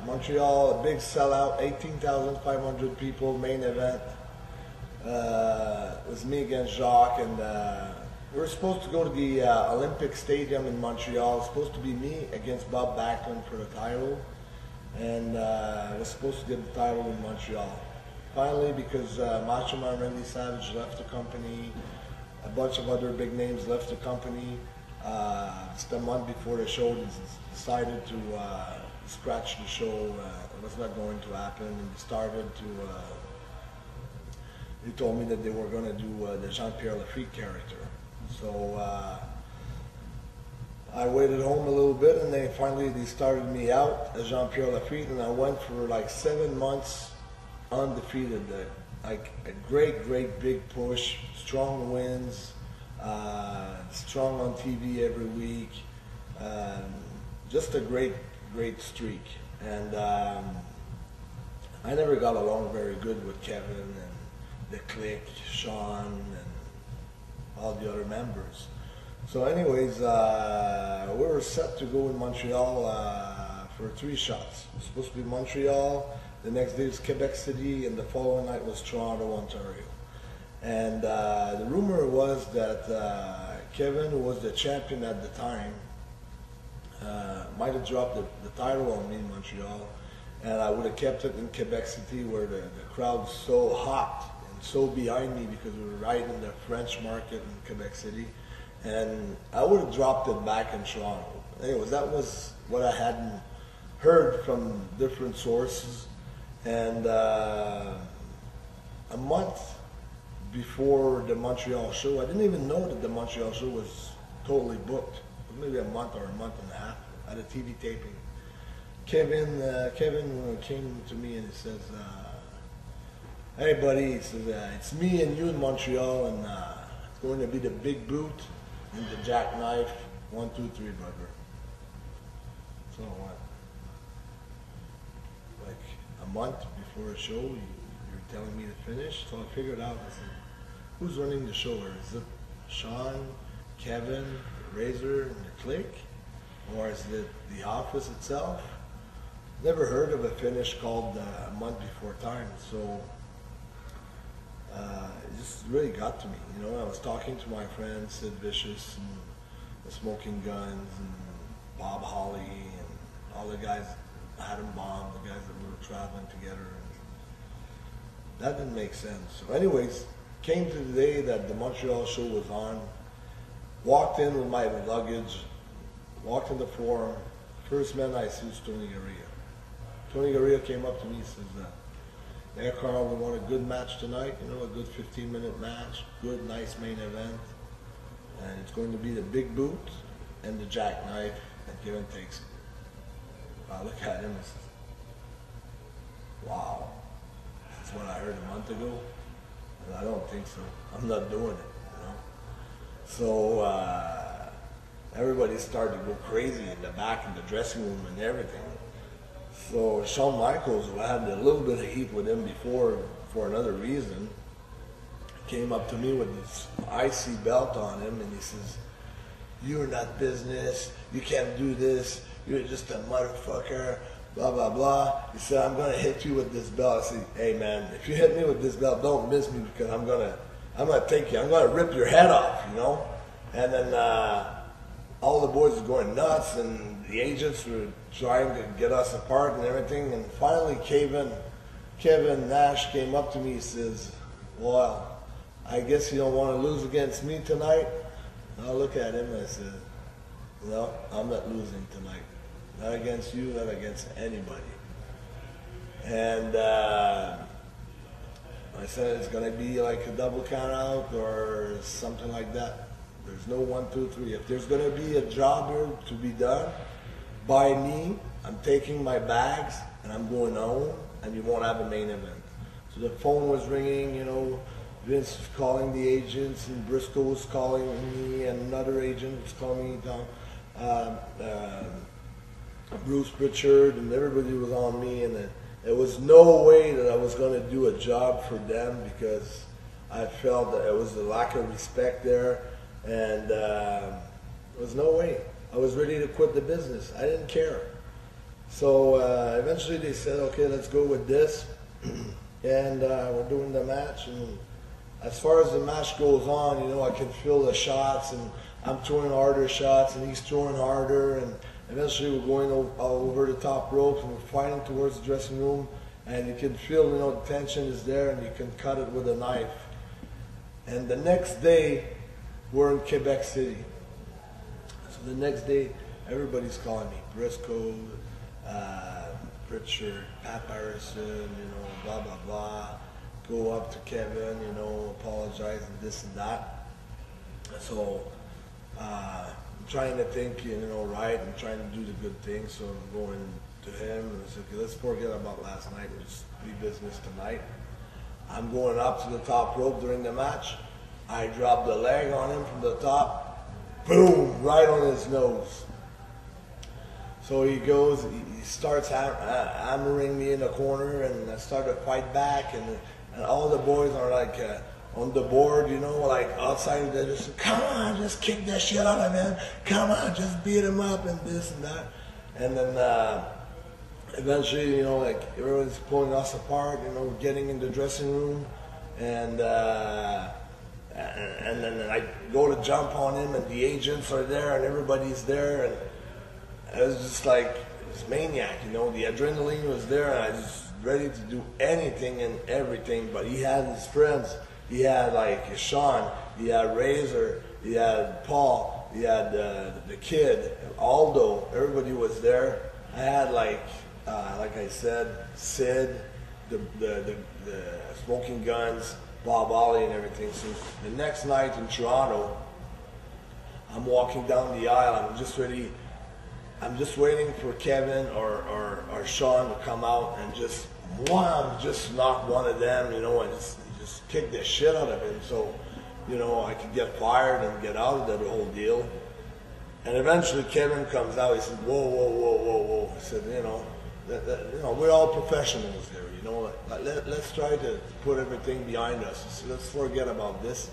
Montreal, a big sellout, 18,500 people, main event. It was me against Jacques, and we were supposed to go to the Olympic Stadium in Montreal. It was supposed to be me against Bob Backlund for the title, and I was supposed to get the title in Montreal. Finally, because Macho Man Randy Savage left the company, a bunch of other big names left the company, just a month before the show, they decided to scratch the show. It was not going to happen, and they started to. They told me that they were going to do the Jean-Pierre Lafitte character. So I waited home a little bit, and they started me out as Jean-Pierre Lafitte, and I went for like 7 months undefeated. Like a great big push, strong wins, strong on TV every week, just a great streak. And I never got along very good with Kevin and the clique, Sean, and all the other members. So anyways, we were set to go in Montreal for 3 shots. It was supposed to be Montreal, the next day was Quebec City, and the following night was Toronto, Ontario. And the rumor was that Kevin, who was the champion at the time, might have dropped the title on me in Montreal, and I would have kept it in Quebec City, where the crowd's so hot and so behind me, because we were right in the French market in Quebec City, and I would have dropped it back in Toronto. Anyways, that was what I hadn't heard from different sources. And a month before the Montreal show, I didn't even know that the Montreal show was totally booked. Maybe a month or a month and a half at a TV taping. Kevin came to me and he says, "Hey buddy," he says, "it's me and you in Montreal, and it's going to be the big boot and the jackknife. 1, 2, 3, brother." So what? Like a month before a show, you're telling me to finish? So I figured out, I said, who's running the show? Or is it Sean, Kevin, Razor, and the clique? Or is it the office itself? Never heard of a finish called a month before time. So it just really got to me. You know, I was talking to my friends, Sid Vicious, and the Smoking Guns, and Bob Holly, and all the guys, Adam Bomb, the guys that we were traveling together. And that didn't make sense. So anyways, came to the day that the Montreal show was on, walked in with my luggage, walked in the forum. First man I see was Tony Garea. Tony Garea came up to me and says, "Hey Carl, we want a good match tonight, you know, a good 15-minute match, good, nice main event. And it's going to be the big boot and the jackknife, and Kevin takes it." I look at him and says, "Wow, that's what I heard a month ago? And I don't think so. I'm not doing it, you know." So everybody started to go crazy in the back in the dressing room and everything. So Shawn Michaels, who had a little bit of heat with him before for another reason, came up to me with this icy belt on him, and he says, "You're not business, you can't do this, you're just a motherfucker, blah, blah, blah." He said, "I'm gonna hit you with this belt." I said, "Hey man, if you hit me with this belt, don't miss me, because I'm gonna take you, I'm gonna rip your head off, you know?" And then all the boys were going nuts, and the agents were trying to get us apart and everything. And finally Kevin Nash came up to me, he says, "Well, I guess you don't want to lose against me tonight?" And I look at him and I said, "No, I'm not losing tonight. Not against you, not against anybody." And I said, "It's going to be like a double count out or something like that. There's no 1, 2, 3. If there's going to be a job here to be done by me, I'm taking my bags and I'm going home, and you won't have a main event." So the phone was ringing, you know, Vince was calling the agents, and Briscoe was calling me, and another agent was calling me down, Bruce Pritchard, and everybody was on me, and there was no way that I was going to do a job for them, because I felt that it was a lack of respect there, and there was no way. I was ready to quit the business. I didn't care. So eventually they said, okay, let's go with this. And we're doing the match. And as far as the match goes on, you know, I can feel the shots, and I'm throwing harder shots, and he's throwing harder. And eventually we're going over the top ropes, and we're fighting towards the dressing room. And you can feel, you know, the tension is there, and you can cut it with a knife. And the next day, we're in Quebec City. So the next day, everybody's calling me. Briscoe, Pritchard, Pat Harrison, you know, blah, blah, blah. Go up to Kevin, you know, apologize and this and that. So I'm trying to think, you know, right, and trying to do the good thing. So I'm going to him and I said, okay, let's forget about last night. We'll just be business tonight. I'm going up to the top rope during the match. I drop the leg on him from the top. Boom, right on his nose. So he goes, he starts hammering me in the corner, and I start to fight back, and all the boys are like on the board, you know, like outside, they just, come on, just kick that shit out of him, come on, just beat him up, and this and that. And then eventually, you know, like everyone's pulling us apart, you know, getting in the dressing room, and then I go to jump on him, and the agents are there, and everybody's there, and I was just like this maniac, you know. The adrenaline was there, and I was just ready to do anything and everything. But he had his friends. He had like Sean. He had Razor. He had Paul. He had the kid, Aldo. Everybody was there. I had like I said, Sid, the Smoking Guns, Bob Ollie, and everything. So the next night in Toronto, I'm walking down the aisle. I'm just ready. I'm just waiting for Kevin or Sean to come out and just knock one of them, you know, and just kick the shit out of him, so, you know, I could get fired and get out of that whole deal. And eventually Kevin comes out. He said, whoa, whoa, whoa, whoa, whoa. I said, you know, we're all professionals here, you know. Let's try to put everything behind us. So let's forget about this.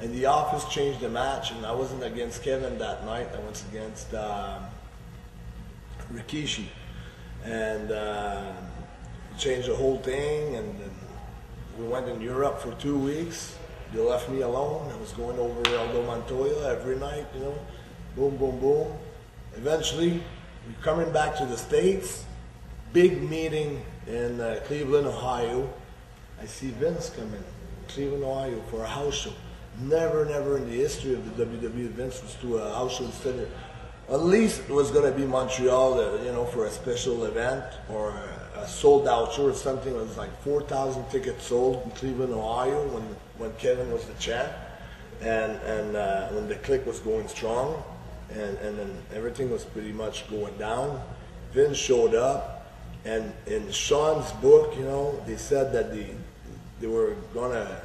And the office changed the match, and I wasn't against Kevin that night. I was against Rikishi, and changed the whole thing, and then we went in Europe for 2 weeks. They left me alone. I was going over Aldo Montoya every night, you know, boom, boom, boom. Eventually, we're coming back to the States, big meeting in Cleveland, Ohio. I see Vince coming, Cleveland, Ohio, for a house show. Never in the history of the WWE, Vince was to a house show instead of, at least it was going to be Montreal, you know, for a special event or a sold-out show or something. It was like 4,000 tickets sold in Cleveland, Ohio, when Kevin was the champ, and when the clique was going strong, and then everything was pretty much going down. Vince showed up, and in Sean's book, you know, they said that they were going to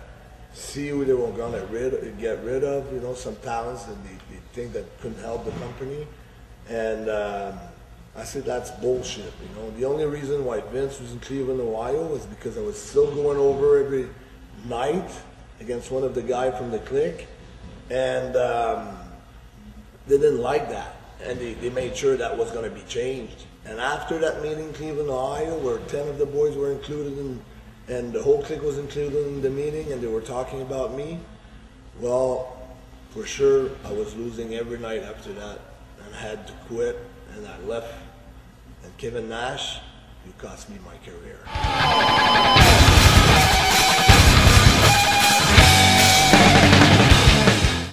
see who they were going to get rid of, you know, some talents that they think that couldn't help the company. And I said, that's bullshit, you know. The only reason why Vince was in Cleveland, Ohio was because I was still going over every night against one of the guys from the clique, and they didn't like that, and they made sure that was going to be changed. And after that meeting in Cleveland, Ohio, where 10 of the boys were included in, and the whole clique was included in the meeting, and they were talking about me, well, for sure, I was losing every night after that, and I had to quit, and I left. And Kevin Nash, you cost me my career.